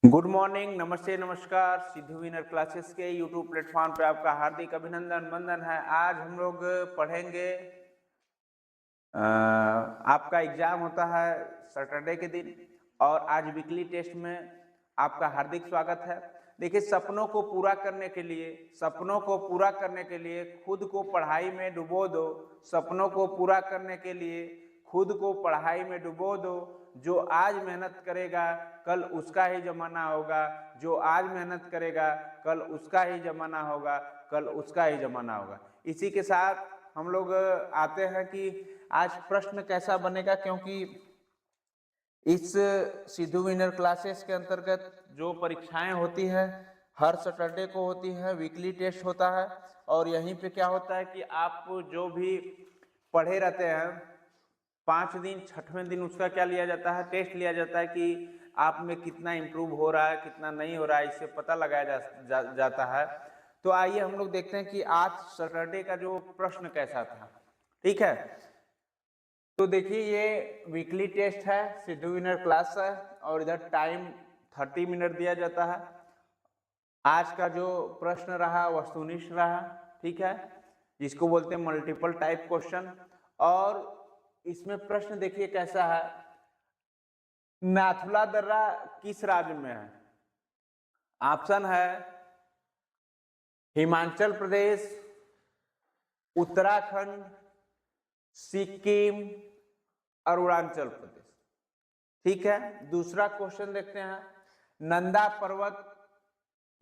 Good morning, नमस्ते, नमस्कार। Sidhu winner classes के यूट्यूब प्लेटफॉर्म पे आपका हार्दिक अभिनंदन वंदन है। आज हम लोग पढ़ेंगे आपका एग्जाम होता है सैटरडे के दिन और आज वीकली टेस्ट में आपका हार्दिक स्वागत है। देखिए, सपनों को पूरा करने के लिए खुद को पढ़ाई में डुबो दो। सपनों को पूरा करने के लिए खुद को पढ़ाई में डुबो दो। जो आज मेहनत करेगा कल उसका ही जमाना होगा। जो आज मेहनत करेगा कल उसका ही जमाना होगा। इसी के साथ हम लोग आते हैं कि आज प्रश्न कैसा बनेगा, क्योंकि इस सिद्धू विनर क्लासेस के अंतर्गत जो परीक्षाएं होती है हर सैटरडे को होती है, वीकली टेस्ट होता है। और यहीं पे क्या होता है कि आप जो भी पढ़े रहते हैं 5 दिन, 6वें दिन उसका क्या लिया जाता है, टेस्ट लिया जाता है कि आप में कितना इम्प्रूव हो रहा है, कितना नहीं हो रहा है, इससे पता लगाया जाता है। तो आइए हम लोग देखते हैं कि आज सैटरडे का जो प्रश्न कैसा था। ठीक है, तो देखिए ये वीकली टेस्ट है, सिद्धू विनर क्लास है और इधर टाइम 30 मिनट दिया जाता है। आज का जो प्रश्न रहा वस्तुनिष्ठ रहा, ठीक है, जिसको बोलते हैं मल्टीपल टाइप क्वेश्चन। और इसमें प्रश्न देखिए कैसा है, नाथुला दर्रा किस राज्य में है? ऑप्शन है हिमाचल प्रदेश, उत्तराखंड, सिक्किम, अरुणाचल प्रदेश। ठीक है, दूसरा क्वेश्चन देखते हैं, नंदा पर्वत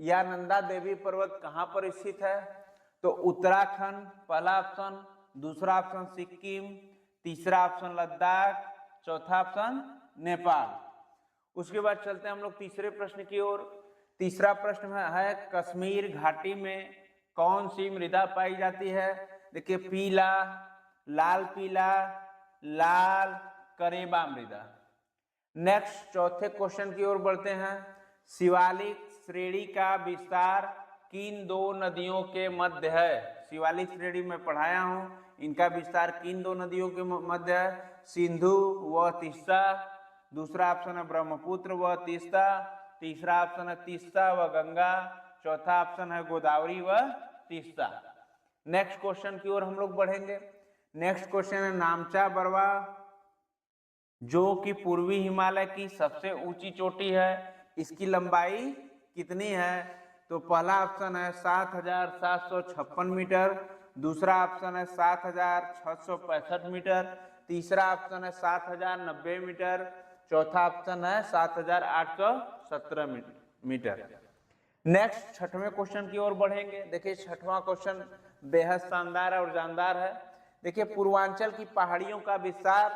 या नंदा देवी पर्वत कहां पर स्थित है? तो उत्तराखंड पहला ऑप्शन, दूसरा ऑप्शन सिक्किम, तीसरा ऑप्शन लद्दाख, चौथा ऑप्शन नेपाल। उसके बाद चलते हैं हम लोग तीसरे प्रश्न की ओर। तीसरा प्रश्न है कश्मीर घाटी में कौन सी मृदा पाई जाती है? देखिए, पीला, लाल पीला, लाल करेबा मृदा। नेक्स्ट चौथे क्वेश्चन की ओर बढ़ते हैं, शिवालिक श्रेणी का विस्तार किन दो नदियों के मध्य है? शिवालिक श्रेणी में पढ़ाया हूं, इनका विस्तार किन दो नदियों के मध्य है? सिंधु व तीस्ता। दूसरा ऑप्शन है ब्रह्मपुत्र व तीस्ता, तीसरा ऑप्शन है तीस्ता व गंगा, चौथा ऑप्शन है गोदावरी व तीस्ता। नेक्स्ट क्वेश्चन की ओर हम लोग बढ़ेंगे। नेक्स्ट क्वेश्चन है नामचा बरवा जो कि पूर्वी हिमालय की सबसे ऊंची चोटी है, इसकी लंबाई कितनी है? तो पहला ऑप्शन है 7,756 मीटर, दूसरा ऑप्शन है 7,665 मीटर, तीसरा ऑप्शन है 7,090 मीटर, चौथा ऑप्शन है 7,817 मीटर। नेक्स्ट छठवें क्वेश्चन की ओर बढ़ेंगे। देखिए, छठवां क्वेश्चन बेहद शानदार और जानदार है। देखिए, पूर्वांचल की पहाड़ियों का विस्तार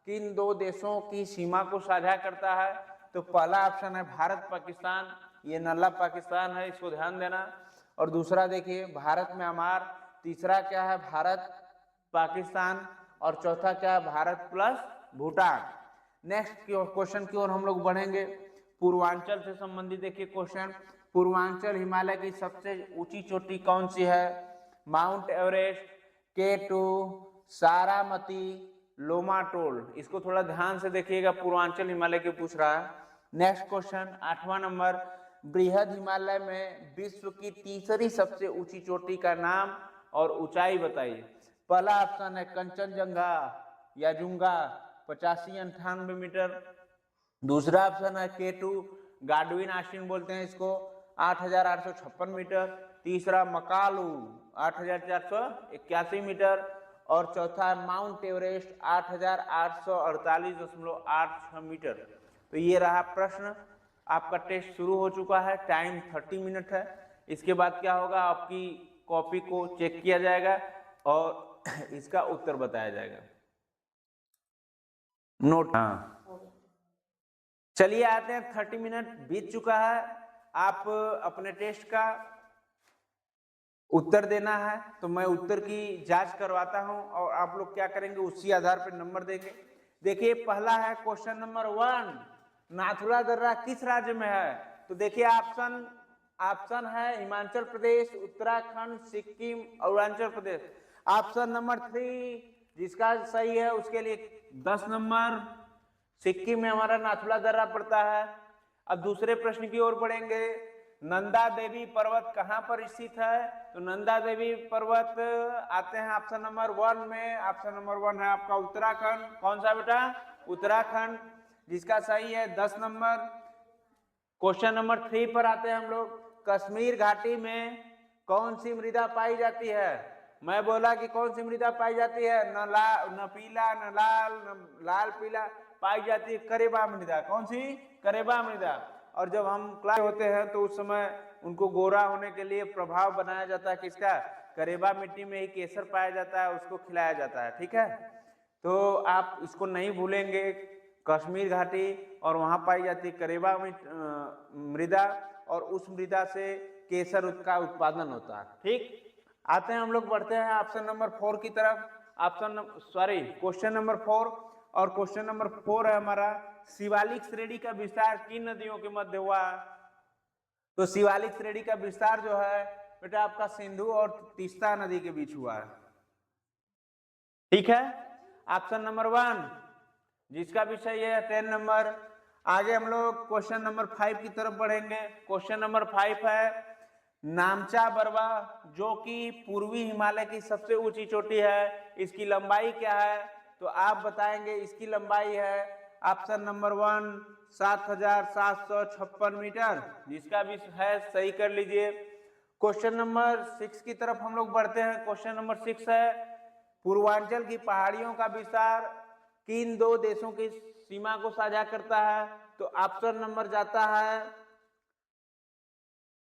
किन दो देशों की सीमा को साझा करता है? तो पहला ऑप्शन है भारत पाकिस्तान, ये नल्ला पाकिस्तान है, इसको ध्यान देना। और दूसरा देखिए भारत म्यांमार, तीसरा क्या है भारत पाकिस्तान, और चौथा क्या है Bharat plus Bhutan. Next question की ओर हम लोग बढ़ेंगे, पूर्वांचल से संबंधित देखिए क्वेश्चन, पूर्वांचल हिमालय की सबसे ऊंची चोटी कौन सी है? माउंट एवरेस्ट, K2, सारामती, लोमाटोल। इसको थोड़ा ध्यान से देखिएगा, पूर्वांचल हिमालय के पूछ रहा है। नेक्स्ट क्वेश्चन 8वां नंबर, बृहद हिमालय में विश्व की तीसरी सबसे ऊंची चोटी का नाम और ऊंचाई बताइए। पहला ऑप्शन है कंचनजंगा या जुंगा 85-98 मीटर, दूसरा ऑप्शन है K2 गाडविन आस्टिन बोलते हैं इसको 8,856 मीटर, तीसरा मकालू 8,481 मीटर, और चौथा है माउंट एवरेस्ट 8,848.86 मीटर। तो ये रहा प्रश्न। आपका टेस्ट शुरू हो चुका है, टाइम 30 मिनट है। इसके बाद क्या होगा, आपकी कॉपी को चेक किया जाएगा और इसका उत्तर बताया जाएगा। नोट, हाँ, चलिए आते हैं। 30 मिनट बीत चुका है, आप अपने टेस्ट का उत्तर देना है, तो मैं उत्तर की जांच करवाता हूं और आप लोग क्या करेंगे उसी आधार पर नंबर देंगे। देखिए, पहला है क्वेश्चन नंबर 1, नाथुला दर्रा किस राज्य में है? तो देखिए ऑप्शन है हिमाचल प्रदेश, उत्तराखंड, सिक्किम, अरुणाचल प्रदेश। ऑप्शन नंबर 3 जिसका सही है उसके लिए 10 नंबर। सिक्किम में हमारा नाथुला दर्रा पड़ता है। अब दूसरे प्रश्न की ओर बढ़ेंगे। नंदा देवी पर्वत कहाँ पर स्थित है? तो नंदा देवी पर्वत आते हैं ऑप्शन नंबर 1 में। ऑप्शन नंबर 1 है आपका उत्तराखंड। कौन सा बेटा? उत्तराखंड, जिसका सही है 10 नंबर। क्वेश्चन नंबर 3 पर आते हैं हम लोग। कश्मीर घाटी में कौन सी मृदा पाई जाती है? मैं बोला कि कौन सी मृदा पाई जाती है? न पीला, न लाल, न लाल पीला, पाई जाती है करेबा मृदा। कौन सी? करेबा मृदा। और जब हम क्लास होते हैं तो उस समय उनको गोरा होने के लिए प्रभाव बनाया जाता है किसका? करेबा मिट्टी में ही केसर पाया जाता है, उसको खिलाया जाता है। ठीक है, तो आप इसको नहीं भूलेंगे। कश्मीर घाटी और वहां पाई जाती करेबा मृदा, और उस मृदा से केसर का उत्पादन होता है। ठीक, आते हैं हम लोग, बढ़ते हैं ऑप्शन नंबर 4 की तरफ। क्वेश्चन नंबर 4, और क्वेश्चन नंबर 4 है हमारा, शिवालिक श्रेणी का विस्तार किन नदियों के मध्य हुआ? तो शिवालिक श्रेणी का विस्तार जो है बेटा आपका सिंधु और तीस्ता नदी के बीच हुआ है। ठीक है, ऑप्शन नंबर 1, जिसका विषय है 10 नंबर। आगे हम लोग क्वेश्चन नंबर 5 की तरफ बढ़ेंगे। क्वेश्चन नंबर 5 है नामचा बरवा, जो कि पूर्वी हिमालय की सबसे ऊंची चोटी है, इसकी लंबाई क्या है? तो आप बताएंगे। इसकी लंबाई है ऑप्शन नंबर 1 7,756 मीटर, जिसका भी है सही कर लीजिए। क्वेश्चन नंबर 6 की तरफ हम लोग बढ़ते हैं। क्वेश्चन नंबर 6 है पूर्वांचल की पहाड़ियों का विस्तार किन दो देशों की सीमा को साझा करता है? तो ऑप्शन नंबर जाता है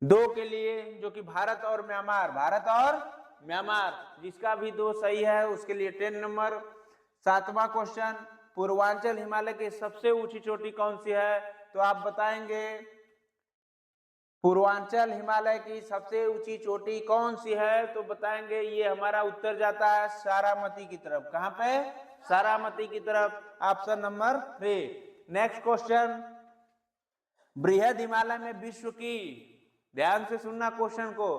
2 के लिए, जो कि भारत और म्यांमार। भारत और म्यांमार, जिसका भी 2 सही है उसके लिए 10 नंबर। 7वां क्वेश्चन, पूर्वांचल हिमालय की सबसे ऊंची चोटी कौन सी है? तो आप बताएंगे पूर्वांचल हिमालय की सबसे ऊंची चोटी कौन सी है? तो बताएंगे ये हमारा उत्तर जाता है सारामती की तरफ। कहां पे? सारामती की तरफ, ऑप्शन नंबर 3। नेक्स्ट क्वेश्चन, बृहद हिमालय में विश्व की, ध्यान से सुनना क्वेश्चन को,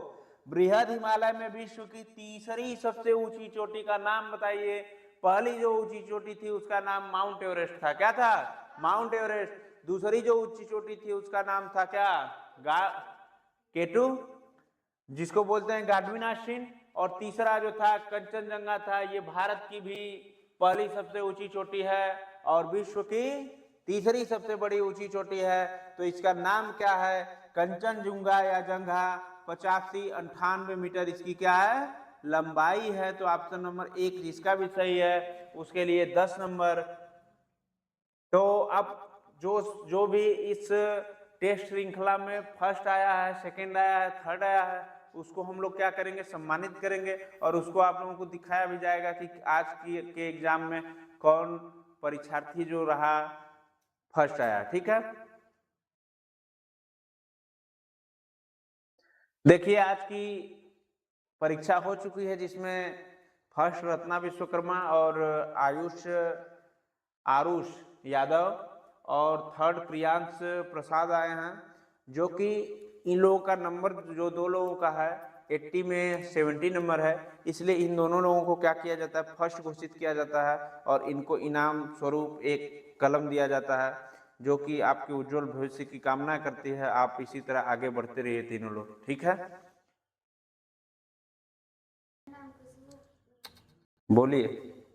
बृहद हिमालय में विश्व की तीसरी सबसे ऊंची चोटी का नाम बताइए। पहली जो ऊंची चोटी थी उसका नाम माउंट एवरेस्ट था। क्या था? Mount Everest. दूसरी जो ऊंची चोटी थी उसका नाम था क्या? केटू, जिसको बोलते हैं गाडविन आश्विन। और तीसरा जो था कंचनजंगा था। ये भारत की भी पहली सबसे ऊंची चोटी है और विश्व की तीसरी सबसे बड़ी ऊंची चोटी है। तो इसका नाम क्या है? कंचनजुंगा या जंघा। 85-98 मीटर इसकी क्या है? लंबाई है। तो ऑप्शन नंबर 1 जिसका भी सही है उसके लिए 10 नंबर। तो अब जो भी इस टेस्ट श्रृंखला में फर्स्ट आया है, सेकंड आया है, थर्ड आया है, उसको हम लोग क्या करेंगे? सम्मानित करेंगे। और उसको आप लोगों को दिखाया भी जाएगा कि आज के एग्जाम में कौन परीक्षार्थी जो रहा फर्स्ट आया। ठीक है, देखिए आज की परीक्षा हो चुकी है जिसमें फर्स्ट रत्ना विश्वकर्मा और आरुष यादव और थर्ड प्रियांश प्रसाद आए हैं। जो कि इन लोगों का नंबर, जो 2 लोगों का है 80 में 70 नंबर है, इसलिए इन दोनों लोगों को क्या किया जाता है? फर्स्ट घोषित किया जाता है और इनको इनाम स्वरूप एक कलम दिया जाता है, जो कि आपके उज्जवल भविष्य की कामना करती है। आप इसी तरह आगे बढ़ते रहिए तीनों लोग। ठीक है, बोलिए।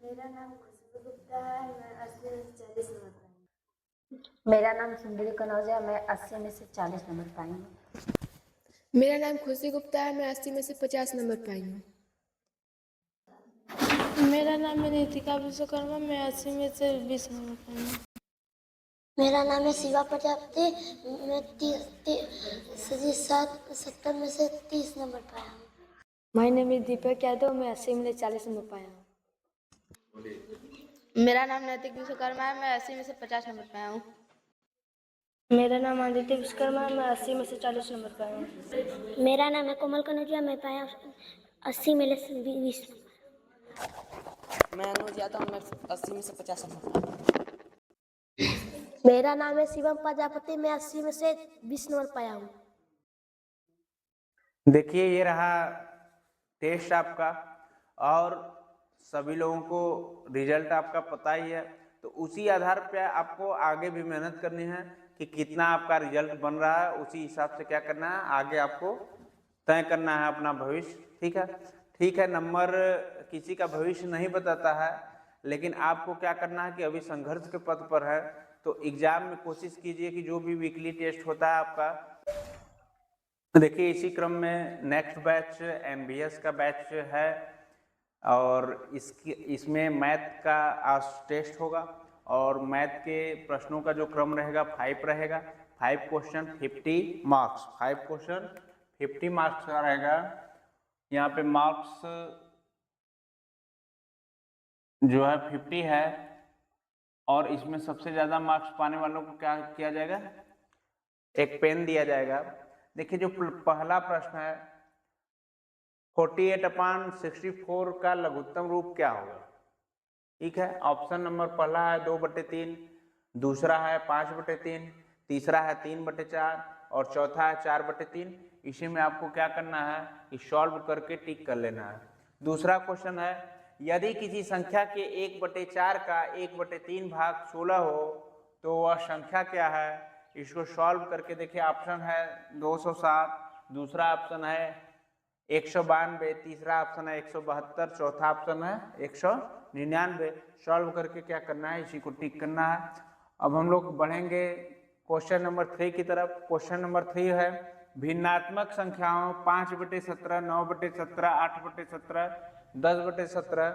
मेरा नाम खुशबू गुप्ता है, मैं 80 में से 40 नंबर पाई हूँ। मेरा नाम सुंदरी कनौजिया, मैं 80 में से 40 नंबर पाई हूँ। मेरा नाम खुशी गुप्ता है, मैं 80 में से 50 नंबर पाई हूँ। मेरा नाम है रितिका विश्वकर्मा, मैं 80 में से 20 नंबर पाई हूँ। मेरा नाम है शिवा प्रजापति, मैं 70 में से 30 नंबर पाया हूँ। My name is Deepak Yadav, मैं 80 में से 40 नंबर पाया हूँ। मेरा नाम नैतिक विश्वकर्मा है, मैं 80 में से 50 नंबर पाया हूँ। मेरा नाम आदित्य विश्वकर्मा है, मैं 80 में से 40 नंबर पाया हूँ। मेरा नाम है कोमल कनौजिया, मैं पाया 80 में से 20 नंबर। मैं अनुज यादव, मैं 80 में से 50 नंबर पाया हूँ। मेरा नाम है शिवम प्रजापति, मैं 80 में से 20 नंबर पाया हूँ। देखिए ये रहा टेस्ट आपका, और सभी लोगों को रिजल्ट आपका पता ही है। तो उसी आधार पे आपको आगे भी मेहनत करनी है। कि कितना आपका रिजल्ट बन रहा है, उसी हिसाब से क्या करना है, आगे आपको तय करना है अपना भविष्य। ठीक है। नंबर किसी का भविष्य नहीं बताता है, लेकिन आपको क्या करना है कि अभी संघर्ष के पथ पर है, तो एग्जाम में कोशिश कीजिए कि जो भी वीकली टेस्ट होता है आपका, देखिए इसी क्रम में नेक्स्ट बैच MBS का बैच है, और इसमें मैथ का आज टेस्ट होगा, और मैथ के प्रश्नों का जो क्रम रहेगा 5 रहेगा, 5 क्वेश्चन 50 मार्क्स, 5 क्वेश्चन 50 मार्क्स का रहेगा। यहाँ पे मार्क्स जो है 50 है, और इसमें सबसे ज्यादा मार्क्स पाने वालों को क्या किया जाएगा, एक पेन दिया जाएगा। देखिए जो पहला प्रश्न है 48/64 का लघुत्तम रूप क्या होगा। ठीक है, ऑप्शन नंबर पहला है 2/3, दूसरा है 5/3, तीसरा है 3/4 और चौथा है 4/3। इसी में आपको क्या करना है कि सॉल्व करके टिक कर लेना है। दूसरा क्वेश्चन है यदि किसी संख्या के 1/4 का 1/3 भाग 16 हो तो वह संख्या क्या है। इसको सॉल्व करके देखिए, ऑप्शन है 207, दूसरा ऑप्शन है 192, तीसरा ऑप्शन है 172, चौथा ऑप्शन है 199। सॉल्व करके क्या करना है, इसी को टिक करना है। अब हम लोग बढ़ेंगे क्वेश्चन नंबर 3 की तरफ। क्वेश्चन नंबर 3 है भिन्नात्मक संख्याओं 5/17, 9/17, 8/17, 10/17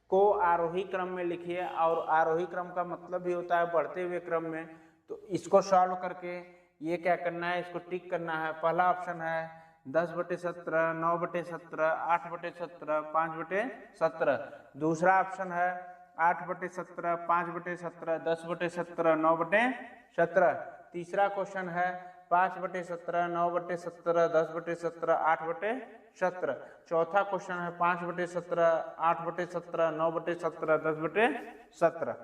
को आरोही क्रम में लिखिए। और आरोही क्रम का मतलब भी होता है बढ़ते हुए क्रम में। तो इसको सॉल्व करके ये क्या करना है, इसको टिक करना है। पहला ऑप्शन है 10/17, 9/17, 8/17, 5/17। दूसरा ऑप्शन है 8/17, 5/17, 10/17, 9/17। तीसरा क्वेश्चन है 5/17, 9/17, 10/17, 8/17। चौथा क्वेश्चन है 5/17, 8/17, 9/17, 10/17।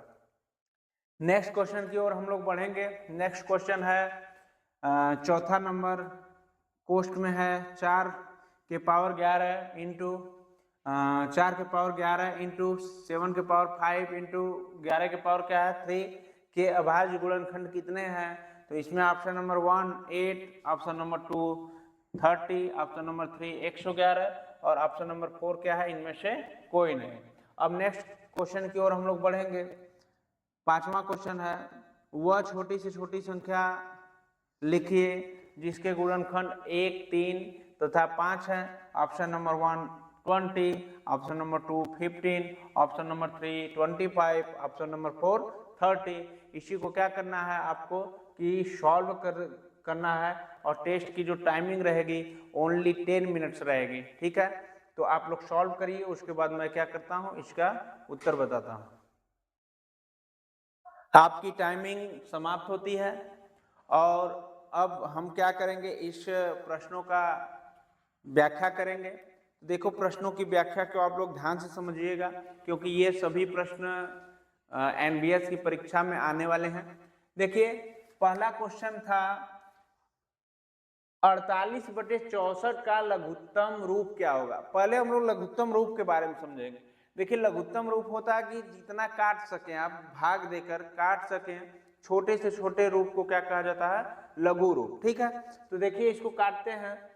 नेक्स्ट क्वेश्चन की ओर हम लोग बढ़ेंगे। नेक्स्ट क्वेश्चन है चौथा नंबर कोष्ट में है 4 के पावर 11 इंटू 4 के पावर 11 इंटू 7 के पावर 5 इंटू 11 के पावर क्या है 3 के अभाज्य गुणनखंड कितने हैं। तो इसमें option number 1 8, option number 2 30, option number 3 111 और ऑप्शन नंबर 4 क्या है, इनमें से कोई नहीं। अब नेक्स्ट क्वेश्चन की ओर हम लोग बढ़ेंगे। पांचवा क्वेश्चन है वह छोटी से छोटी संख्या लिखिए जिसके गुणनखंड 1, 3 तथा 5 है। Option number 1 20, option number 2 15, option number 3 25, option number 4 30। इसी को क्या करना है आपको कि सॉल्व करना है, और टेस्ट की जो टाइमिंग रहेगी ओनली 10 मिनट्स रहेगी। ठीक है, तो आप लोग सॉल्व करिए, उसके बाद मैं क्या करता हूँ इसका उत्तर बताता हूँ। आपकी टाइमिंग समाप्त होती है, और अब हम क्या करेंगे, इस प्रश्नों का व्याख्या करेंगे। देखो प्रश्नों की व्याख्या को आप लोग ध्यान से समझिएगा, क्योंकि ये सभी प्रश्न NBS की परीक्षा में आने वाले हैं। देखिए पहला क्वेश्चन था 48/64 का लघुत्तम रूप क्या होगा। पहले हम लोग लघुत्तम रूप के बारे में समझेंगे। देखिए लघुत्तम रूप होता है कि जितना काट सकें आप, भाग देकर काट सकें, छोटे से छोटे रूप को क्या कहा जाता है, लघु रूप। ठीक है, तो देखिए इसको काटते हैं।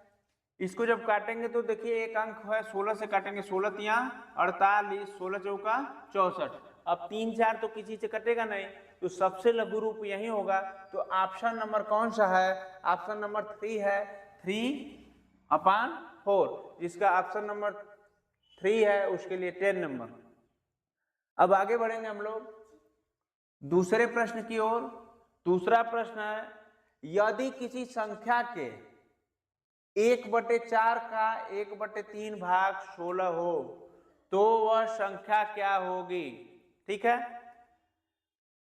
इसको जब काटेंगे तो देखिए एक अंक है 16 से काटेंगे, 16 तिया 48, 16 चौका 64। अब 3 4 तो किसी से कटेगा नहीं, तो सबसे लघु रूप यही होगा। तो ऑप्शन नंबर कौन सा है, ऑप्शन नंबर 3 है, 3/4। जिसका ऑप्शन नंबर 3 है उसके लिए 10 नंबर। अब आगे बढ़ेंगे हम लोग दूसरे प्रश्न की ओर। दूसरा प्रश्न है यदि किसी संख्या के 1/4 का 1/3 भाग 16 हो तो वह संख्या क्या होगी। ठीक है,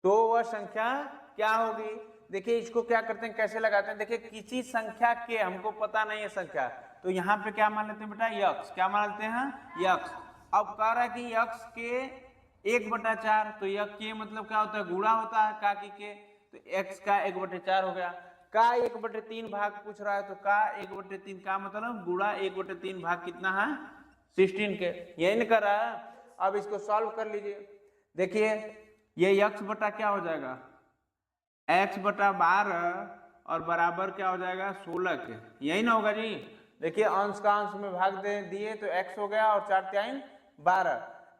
तो वह संख्या क्या होगी। देखिए इसको क्या करते हैं, कैसे लगाते हैं। देखिए किसी संख्या के, हमको पता नहीं है संख्या, तो यहाँ पे क्या मान लेते हैं बेटा, यक्स। क्या मान लेते हैं, यक्स। अब कह रहा है कि यक्स के 1/4, तो यक्स के मतलब क्या होता है, गुणा होता है का के, तो x का 1/4 हो गया। का 1/3 भाग पूछ रहा है, तो का 1/3 का मतलब गुणा 1/3 भाग कितना है, 16 के। यही नहीं कर रहा है। अब इसको सॉल्व कर लीजिए। देखिए ये x बटा क्या हो जाएगा, x बटा 12 और बराबर क्या हो जाएगा 16 के, यही ना होगा जी। देखिए अंश का अंश में भाग दे दिए तो x हो गया और 4 3 12,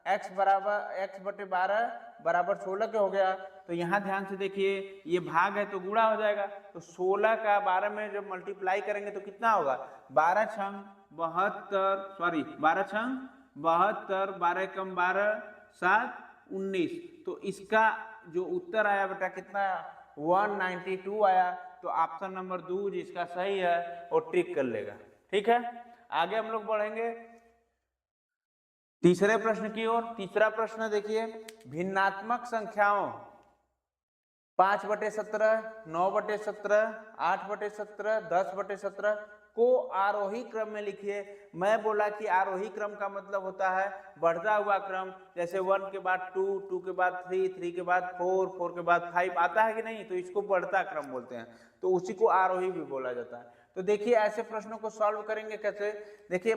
x बराबर x बटे 12 बराबर 16 के हो गया। तो यहाँ ध्यान से देखिए ये भाग है तो गुणा हो जाएगा, तो 16 का 12 में जब मल्टीप्लाई करेंगे तो कितना होगा 12 छंग 72, सॉरी 12 छंग 72, 12 कम 12 7 19। तो इसका जो उत्तर आया बेटा कितना 192 आया। तो ऑप्शन नंबर 2 जिसका सही है वो टिक कर लेगा। ठीक है, आगे हम लोग बढ़ेंगे तीसरे प्रश्न की ओर। तीसरा प्रश्न देखिए, भिन्नात्मक संख्याओं 5/17, 9/17, 8/17, 10/17 को आरोही क्रम में लिखिए। मैं बोला कि आरोही क्रम का मतलब होता है बढ़ता हुआ क्रम, जैसे 1 के बाद 2, 2 के बाद 3, 3 के बाद 4, 4 के बाद 5 आता है कि नहीं, तो इसको बढ़ता क्रम बोलते हैं, तो उसी को आरोही भी बोला जाता है। तो देखिए ऐसे प्रश्नों को सॉल्व करेंगे कैसे। देखिए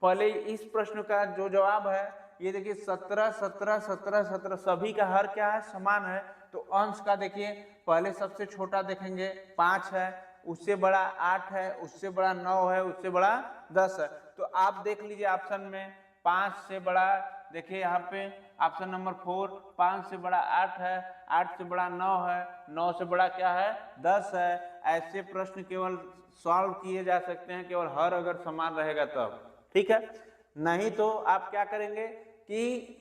पहले इस प्रश्न का जो जवाब है ये देखिए 17 17 17 17 सभी का हर क्या है समान है। तो अंश का देखिए पहले सबसे छोटा देखेंगे 5 है, उससे बड़ा 8 है, उससे बड़ा 9 है, उससे बड़ा 10 है। तो आप देख लीजिए ऑप्शन में 5 से बड़ा, देखिए यहाँ पे ऑप्शन नंबर 4 5 से बड़ा 8 है, 8 से बड़ा 9 है, 9 से बड़ा क्या है 10 है। ऐसे प्रश्न केवल सॉल्व किए जा सकते हैं केवल हर अगर समान रहेगा तब, ठीक है। नहीं तो आप क्या करेंगे कि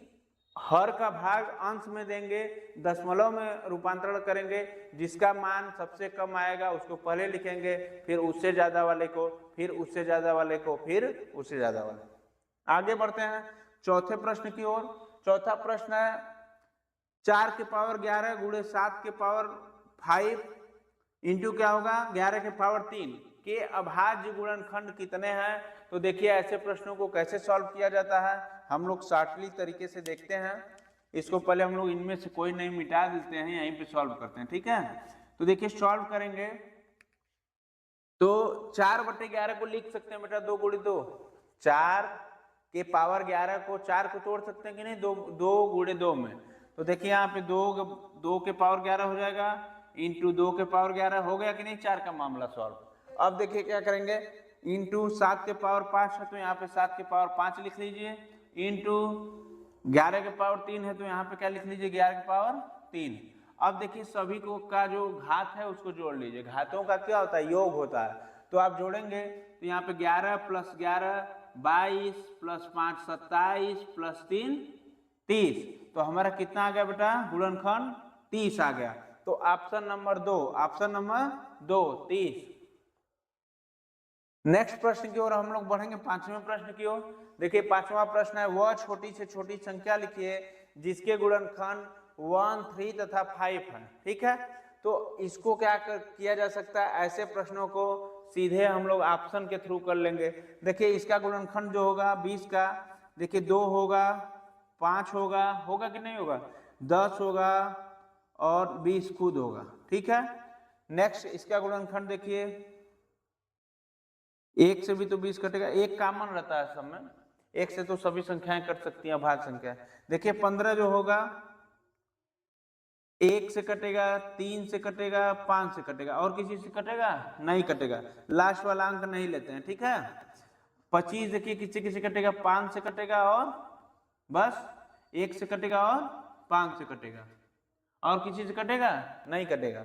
हर का भाग अंश में देंगे, दशमलव में रूपांतरण करेंगे, जिसका मान सबसे कम आएगा उसको पहले लिखेंगे, फिर उससे ज्यादा वाले को, फिर उससे ज्यादा वाले को, फिर उससे ज्यादा वाले। आगे बढ़ते हैं चौथे प्रश्न की ओर। चौथा प्रश्न है 4 के पावर 11 गुणे 7 के पावर 5 इंटू क्या होगा 11 के पावर 3 के अभाज्य गुणनखंड कितने हैं। तो देखिए ऐसे प्रश्नों को कैसे सॉल्व किया जाता है हम लोग शॉर्टली तरीके से देखते हैं। इसको पहले हम लोग इनमें से कोई नहीं मिटा देते हैं, यहीं पे सॉल्व करते हैं, ठीक है। तो देखिए सॉल्व करेंगे तो 4/11 को लिख सकते हैं बेटा 2 गुणे 2, 4 के पावर 11 को 4 को तोड़ सकते हैं कि नहीं, 2 गुणे 2 में। तो देखिए यहाँ पे 2 के पावर 11 हो जाएगा इंटू 2 के पावर 11 हो गया कि नहीं, 4 का मामला सॉल्व। अब देखिए क्या करेंगे इंटू 7 के पावर 5 है तो यहाँ पे 7 के पावर 5 लिख लीजिए, इंटू 11 के पावर 3 है तो यहाँ पे क्या लिख लीजिए 11 के पावर 3। अब देखिए सभी को का जो घात है उसको जोड़ लीजिए, घातों का क्या होता है योग होता है। तो आप जोड़ेंगे तो यहाँ पे 11 + 11 22 + 5 27 + 3 30। तो हमारा कितना आ गया बेटा गुणनखंड 30 आ गया। तो option number 2, option number 2 30। Next प्रश्न की ओर हम लोग बढ़ेंगे, पांचवें प्रश्न की ओर। देखिए पांचवा प्रश्न है वह छोटी से छोटी संख्या लिखिए जिसके गुणनखंड 1 3 तथा 5 है, ठीक है। तो इसको क्या किया जा सकता है, ऐसे प्रश्नों को सीधे हम लोग ऑप्शन के थ्रू कर लेंगे। देखिए इसका गुणनखंड जो होगा 20 का, देखिए 2 होगा 5 होगा, होगा कि नहीं होगा, 10 होगा और 20 खुद होगा, ठीक है। नेक्स्ट इसका गुणनखंड देखिए 1 से भी तो 20 कटेगा, 1 कॉमन रहता है सब में, 1 से तो सभी संख्याएं कट सकती हैं अभाज्य संख्या। देखिए 15 जो होगा 1 से कटेगा, 3 से कटेगा, 5 से कटेगा, और किसी से कटेगा नहीं कटेगा, लास्ट वाला अंक नहीं लेते हैं, ठीक है। 25 देखिए किसी किसी कटेगा, 5 से कटेगा और बस 1 से कटेगा और 5 से कटेगा, और किसी से कटेगा नहीं कटेगा।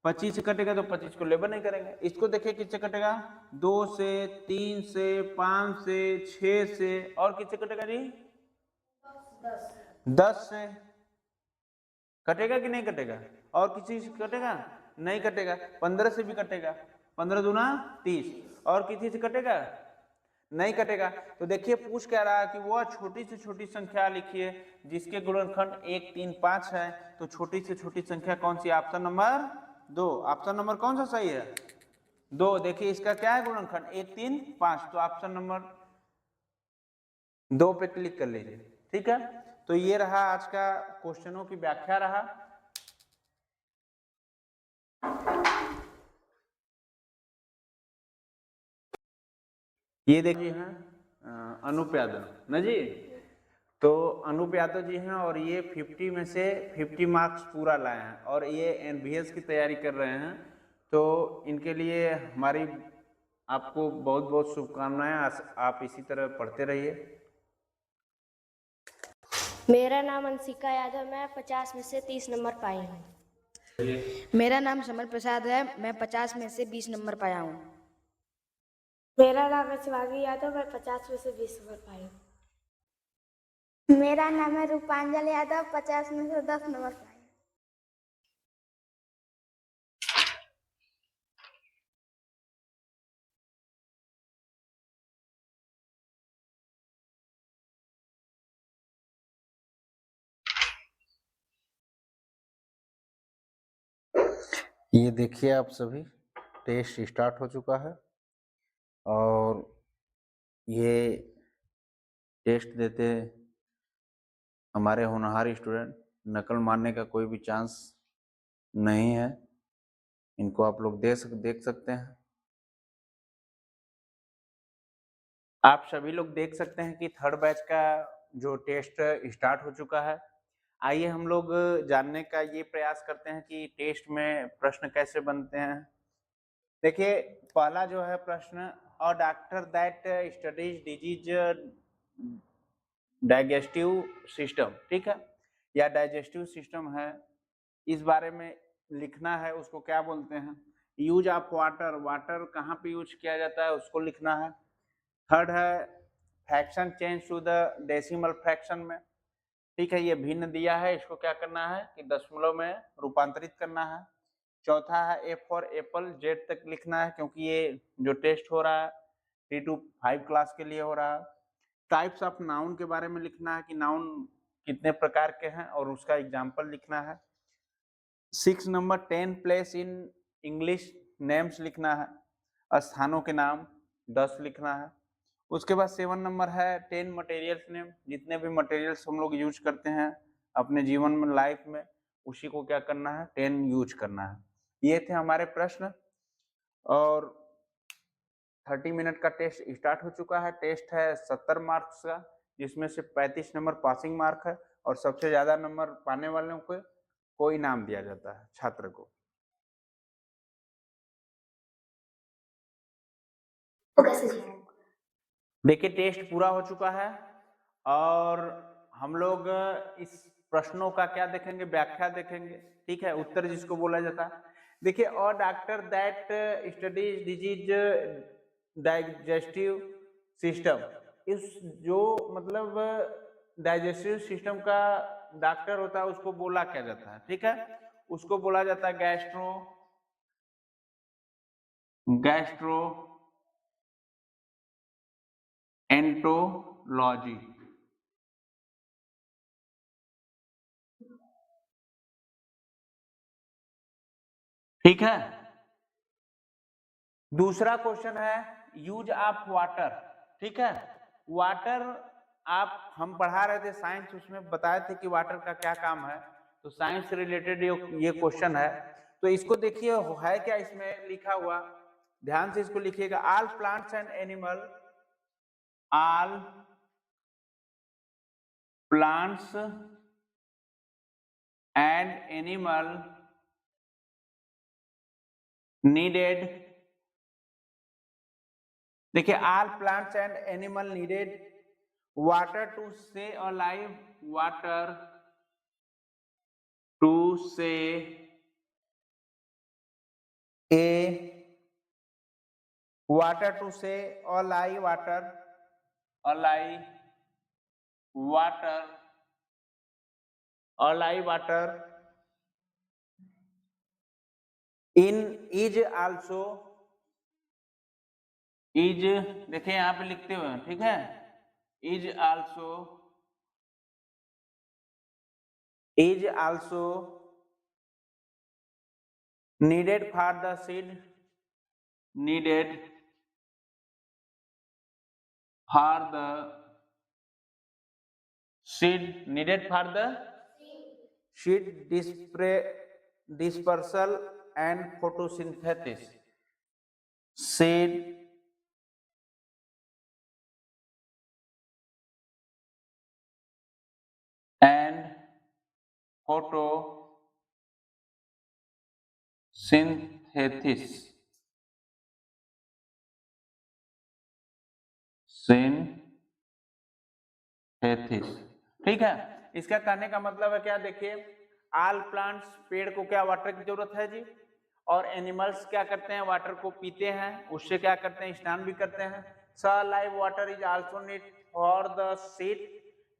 25 से कटेगा तो 25 को लेबर नहीं करेंगे। इसको देखिए किससे कटेगा 2 से, 3 से, 5 से, 6 से, और किससे कटेगा जी 10 से कटेगा कि नहीं कटेगा, और किसी से कटेगा नहीं कटेगा। 15 से भी कटेगा, 15 दूना 30, और किसी से कटेगा नहीं कटेगा। तो देखिए पूछ क्या रहा है कि वह छोटी से छोटी संख्या लिखिए जिसके गुणनखंड 1 3 5 है। तो छोटी से छोटी संख्या कौन सी, ऑप्शन नंबर 2। ऑप्शन नंबर कौन सा सही है 2। देखिए इसका क्या है गुणनखंड 1 3 5, तो ऑप्शन नंबर 2 पे क्लिक कर लीजिए, ठीक है। तो ये रहा आज का क्वेश्चनों की व्याख्या रहा। ये देखिए हैं अनुप्यादन ना जी, तो अनूप यादव जी हैं और ये 50 में से 50 मार्क्स पूरा लाए हैं और ये एनबीएस की तैयारी कर रहे हैं। तो इनके लिए हमारी आपको बहुत बहुत शुभकामनाएं। आप इसी तरह पढ़ते रहिए। मेरा नाम अंशिका यादव, मैं 50 में से 30 नंबर पाई हूँ। मेरा नाम समर प्रसाद है, मैं 50 में से 20 नंबर पाया हूँ। मेरा नाम है शिवांगी यादव, मैं 50 में से 20 नंबर पाई हूँ। मेरा नाम है रूपांजल यादव, 50 में से 10 नंबर पाई हूँ। ये देखिए आप सभी, टेस्ट स्टार्ट हो चुका है और ये टेस्ट देते हमारे होनहार स्टूडेंट, नकल मारने का कोई भी चांस नहीं है। इनको आप लोग देख सकते हैं। आप सभी लोग देख सकते हैं कि थर्ड बैच का जो टेस्ट स्टार्ट हो चुका है। आइए हम लोग जानने का ये प्रयास करते हैं कि टेस्ट में प्रश्न कैसे बनते हैं। देखिए पहला जो है प्रश्न, a doctor that studies disease digestive system, ठीक है, या डाइजेस्टिव सिस्टम है, इस बारे में लिखना है। उसको क्या बोलते हैं? यूज ऑफ वाटर, वाटर कहाँ पे यूज किया जाता है उसको लिखना है। थर्ड है fraction change to the decimal fraction में, ठीक है, ये भिन्न दिया है, इसको क्या करना है कि दशमलव में रूपांतरित करना है। चौथा है ए फॉर एप्पल, जेड तक लिखना है क्योंकि ये जो टेस्ट हो रहा है 3 to 5 क्लास के लिए हो रहा है। टाइप्स ऑफ नाउन के बारे में लिखना है कि नाउन कितने प्रकार के हैं और उसका एग्जाम्पल लिखना है। 6 number 10 place in English names लिखना है, स्थानों के नाम 10 लिखना है। उसके बाद 7 नंबर है 10 मटेरियल्स नेम, जितने भी मटेरियल्स हम लोग यूज करते हैं अपने जीवन में, लाइफ में, उसी को क्या करना है 10 यूज करना है। ये थे हमारे प्रश्न और 30 मिनट का टेस्ट स्टार्ट हो चुका है। टेस्ट है 70 मार्क्स का, जिसमें से 35 नंबर पासिंग मार्क है और सबसे ज्यादा नंबर पाने वालों को इनाम दिया जाता है छात्र को। तो कैसे जी? देखिए टेस्ट पूरा हो चुका है और हम लोग इस प्रश्नों का क्या देखेंगे, व्याख्या देखेंगे, ठीक है, उत्तर जिसको बोला जाता है। देखिए और doctor that studies disease digestive system, इस जो मतलब डाइजेस्टिव सिस्टम का डॉक्टर होता है उसको बोला क्या जाता है, ठीक है, उसको बोला जाता है गैस्ट्रो एंटोलॉजी। ठीक है। दूसरा क्वेश्चन है यूज ऑफ वाटर, ठीक है, वाटर आप हम पढ़ा रहे थे साइंस, उसमें बताए थे कि वाटर का क्या काम है, तो साइंस से रिलेटेड ये क्वेश्चन है। तो इसको देखिए है क्या इसमें लिखा हुआ, ध्यान से इसको लिखिएगा। All plants and animal, all plants and animal needed, देखिए all plants and animal needed water to stay alive, water to stay a, water to stay alive, water alive, water alive, water in is also, is देखिए यहां पे लिखते हुए, ठीक है, is also needed for the seed, needed for the seed, needed for the seed dispersal and photosynthesis, seed and photosynthesis. ठीक है, इसका कहने का मतलब है क्या, देखिए ऑल प्लांट्स, पेड़ को क्या वाटर की जरूरत है जी, और एनिमल्स क्या करते हैं, वाटर को पीते हैं, उससे क्या करते हैं, स्नान भी करते हैं। स live water is also need for the seed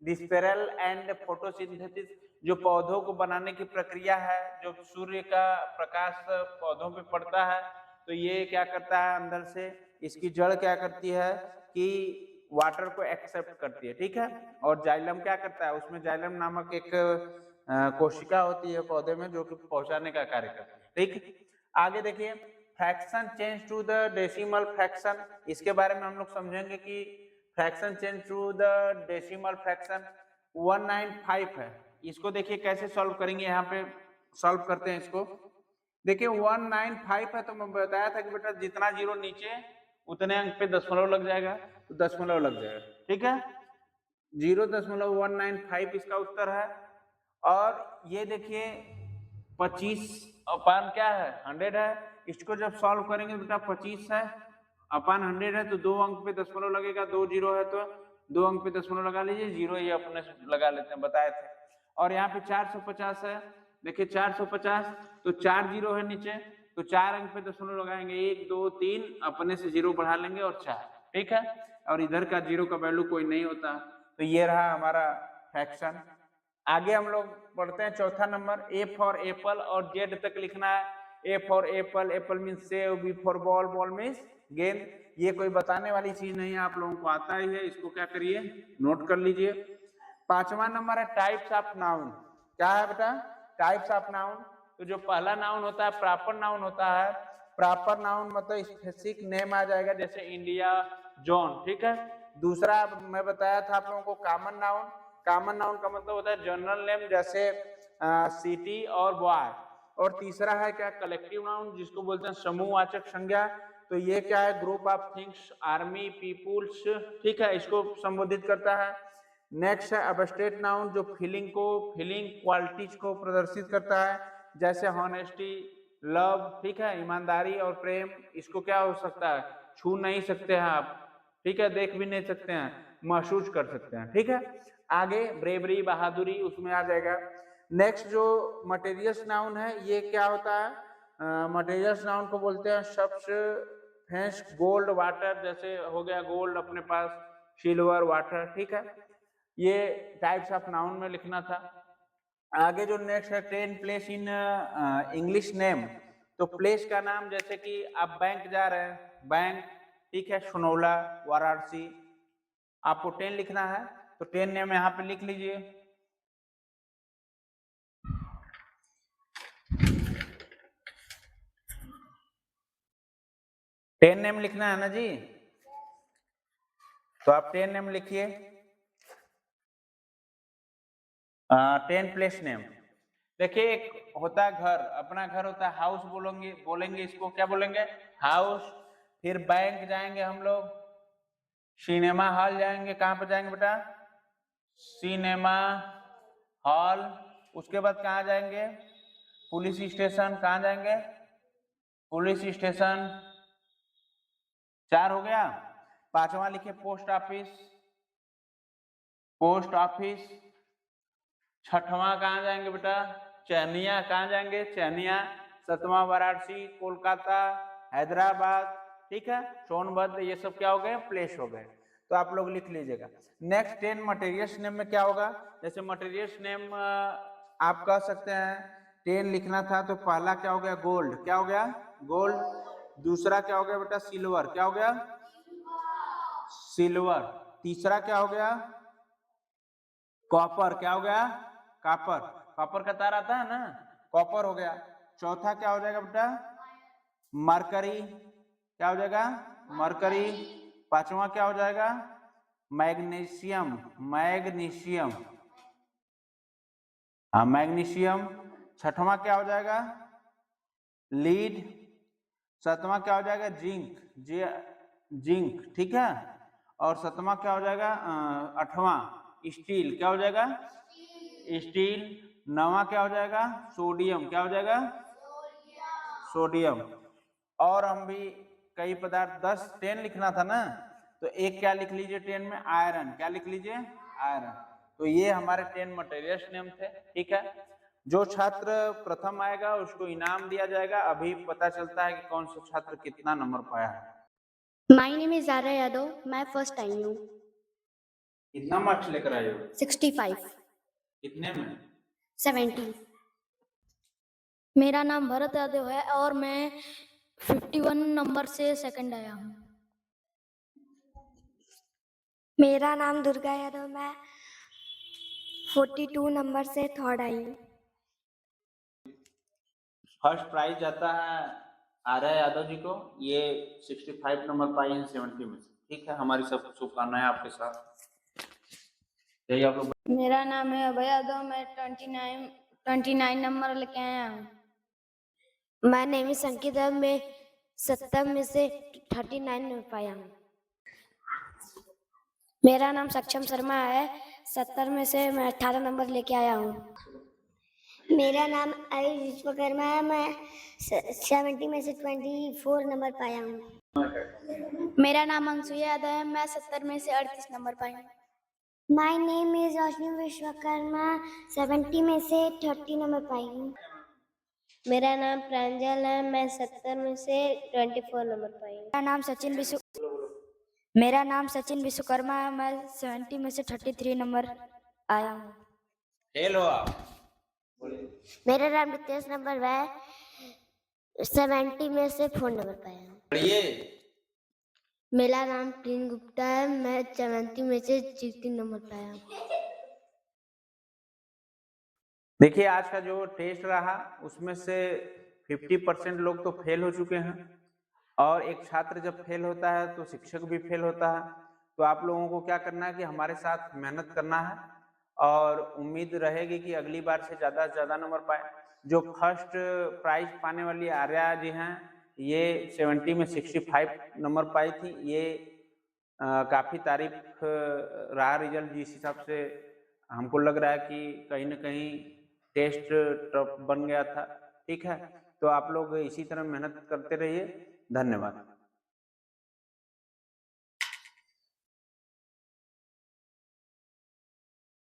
dispersal and photosynthesis. जो पौधों को बनाने की प्रक्रिया है, जो सूर्य का प्रकाश पौधों पे पड़ता है तो ये क्या करता है, अंदर से इसकी जड़ क्या करती है कि वाटर को एक्सेप्ट करती है। ठीक है, और जाइलम क्या करता है, उसमें जाइलम नामक एक कोशिका होती है पौधे में जो कि पहुंचाने का कार्य करती है। ठीक, आगे देखिए fraction change to the decimal fraction. इसके बारे में हम लोग समझेंगे कि fraction change to the decimal fraction 195 है। इसको देखिए कैसे सॉल्व करेंगे, यहाँ पे सॉल्व करते हैं इसको। देखिए 195 है तो मैं बताया था कि बेटा जितना जीरो नीचे उतने अंक पे दशमलव लग जाएगा, तो दशमलव लग जाएगा। ठीक है, 0.195 इसका उत्तर है। और ये देखिए 25 अपान क्या है, 100 है। इसको जब सॉल्व करेंगे बेटा 25 है अपान 100 है तो 2 अंक पे दशमलव लगेगा, 2 जीरो है तो 2 अंक पे दशमलव लगा लीजिए, जीरो ये अपने लगा लेते हैं, बताए थे। और यहाँ पे 450 है, देखिए 450 तो 4 जीरो है नीचे, तो 4 अंक पे दशमलव लगाएंगे, 1 2 3 अपने से जीरो बढ़ा लेंगे और 4। ठीक है, और इधर का जीरो का वैल्यू कोई नहीं होता, तो ये रहा हमारा फ्रैक्शन। आगे हम लोग पढ़ते हैं चौथा नंबर, ए फॉर एप्पल और जेड तक लिखना है। A for apple, apple means सेव, B for ball, ball means गेंद। ये कोई बताने वाली चीज नहीं है, आप लोगों को आता ही है, इसको क्या करिए, नोट कर लीजिए। पांचवा नंबर है टाइप्स ऑफ नाउन। क्या है बेटा, टाइप्स ऑफ नाउन। तो जो पहला नाउन होता है प्रॉपर नाउन होता है। प्रॉपर नाउन मतलब स्पेसिफिक नेम आ जाएगा, जैसे इंडिया, जॉन। ठीक है, दूसरा मैं बताया था आप लोगों को कॉमन नाउन। कॉमन नाउन का मतलब होता है जनरल नेम, जैसे सिटी और बॉय। और तीसरा है क्या, कलेक्टिव नाउन, जिसको बोलते हैं समूहवाचक संज्ञा। तो ये क्या है, group of things, army, peoples. ठीक है, इसको संबोधित करता है। नेक्स्ट है एब्स्ट्रैक्ट नाउन, जो फीलिंग क्वालिटीज को प्रदर्शित करता है, जैसे हॉनेस्टी, लव। ठीक है, ईमानदारी और प्रेम। इसको क्या हो सकता है, छू नहीं सकते हैं आप, ठीक है, देख भी नहीं सकते हैं, महसूस कर सकते हैं। ठीक है, आगे ब्रेवरी, बहादुरी, उसमें आ जाएगा। नेक्स्ट जो मटेरियल्स नाउन है, ये क्या होता है, मटेरियल्स नाउन को बोलते हैं सब्सटेंस, गोल्ड, वाटर। जैसे हो गया गोल्ड अपने पास, सिल्वर, वाटर। ठीक है, ये टाइप्स ऑफ नाउन में लिखना था। आगे जो नेक्स्ट है 10 प्लेस इन इंग्लिश नेम। तो प्लेस का नाम, जैसे कि आप बैंक जा रहे हैं, बैंक। ठीक है, सोनौला, वाराणसी, आपको 10 लिखना है तो 10 नेम यहाँ पे लिख लीजिए। टेन नेम लिखना है ना जी, तो आप 10 नेम लिखिए। 10 प्लेस नेम। देखिए एक होता है घर, अपना घर होता है हाउस, बोलेंगे इसको क्या बोलेंगे, हाउस। फिर बैंक जाएंगे हम लोग, सिनेमा हॉल जाएंगे। कहाँ पे जाएंगे बेटा, सिनेमा हॉल। उसके बाद कहाँ जाएंगे, पुलिस स्टेशन। कहाँ जाएंगे, पुलिस स्टेशन। 4 हो गया। 5वां लिखिए पोस्ट ऑफिस, पोस्ट ऑफिस। 6वां कहाँ जाएंगे बेटा, चैनिया। कहाँ जाएंगे, चैनिया। 7वां वाराणसी, कोलकाता, हैदराबाद। ठीक है, सोनभद्र। ये सब क्या हो गए, प्लेस हो गए, तो आप लोग लिख लीजिएगा। नेक्स्ट 10 मटेरियल्स नेम में क्या होगा, जैसे मटेरियल्स नेम आप कह सकते हैं 10 लिखना था, तो पहला क्या हो गया, गोल्ड। क्या हो गया, गोल्ड। दूसरा क्या हो गया बेटा, सिल्वर। क्या हो गया, सिल्वर। तीसरा क्या हो गया, कॉपर। क्या हो गया, कॉपर। कॉपर का तार आता है ना, कॉपर हो गया। चौथा क्या हो जाएगा बेटा, मरकरी। क्या हो जाएगा, मरकरी। 5वां क्या हो जाएगा, मैग्नीशियम, मैग्नीशियम। हाँ, मैग्नीशियम। 6वां क्या हो जाएगा, लीड। 7वां क्या हो जाएगा, जिंक, जिंक। ठीक है, और 7वां क्या हो जाएगा, 8वां स्टील। क्या हो जाएगा, स्टील, नवा क्या हो जाएगा सोडियम, क्या हो जाएगा सोडियम। और हम भी कई पदार्थ 10 लिखना था ना, तो एक क्या लिख लीजिए 10 में आयरन, क्या लिख लीजिए आयरन। तो ये हमारे 10 मटेरियल्स नेम थे, ठीक है। जो छात्र प्रथम आएगा उसको इनाम दिया जाएगा। अभी पता चलता है कि कौन सा छात्र कितना नंबर पाया है। My name is Arya Yadav, मैं फर्स्ट आई हूँ। कितना मार्क्स लेकर आए हो? 65। कितने में? 70। मेरा नाम भरत यादव है और मैं 51 नंबर से सेकंड आया हूँ। मेरा नाम दुर्गा यादव, मैं 42 नंबर से थर्ड आई हूँ। फर्स्ट प्राइज जाता है आर्या यादव जी को, ये 65 नंबर पाई हैं 70 में से, ठीक है। हमारी सब शुभकामनाएं आपके साथ। यही आप लोग। मेरा नाम है अभय यादव, मैं 29 नंबर लेके आया हूँ। माय नेम इज संकित, मैं 70 में से 39 नंबर पाया हूँ। मेरा नाम सक्षम शर्मा है, 70 में से मैं 18 नंबर लेके आया हूँ। मेरा नाम आयुष विश्वकर्मा है, मैं 70 में से 24 नंबर पाया हूँ। मेरा नाम अंशुया यादव है, मैं 70 में से 38 नंबर पाया हूँ। माय नेम इज रोशनी विश्वकर्मा, 70 में से 30 नंबर पाई हूँ। मेरा नाम प्रांजल है, मैं 70 में से 24 नंबर पाई हूँ। मेरा नाम सचिन विश्वकर्मा है, मैं 70 में से 33 नंबर आया हूँ। हेलो आप। मेरा नाम रितेश नंबर है, 70 में से 4 नंबर पाया हूँ। पढ़िए। मेरा नाम प्रीन गुप्ता है, मैं 70 में से 16 नंबर पाया हूँ। देखिए आज का जो टेस्ट रहा उसमें से 50% लोग तो फेल हो चुके हैं, और एक छात्र जब फेल होता है तो शिक्षक भी फेल होता है। तो आप लोगों को क्या करना है कि हमारे साथ मेहनत करना है, और उम्मीद रहेगी कि अगली बार से ज़्यादा नंबर पाए। जो फर्स्ट प्राइज पाने वाली आर्या जी हैं, ये 70 में 65 नंबर पाई थी। ये काफ़ी तारीफ रहा रिजल्ट, जिस हिसाब से हमको लग रहा है कि कहीं ना कहीं टेस्ट टफ बन गया था, ठीक है। तो आप लोग इसी तरह मेहनत करते रहिए। धन्यवाद।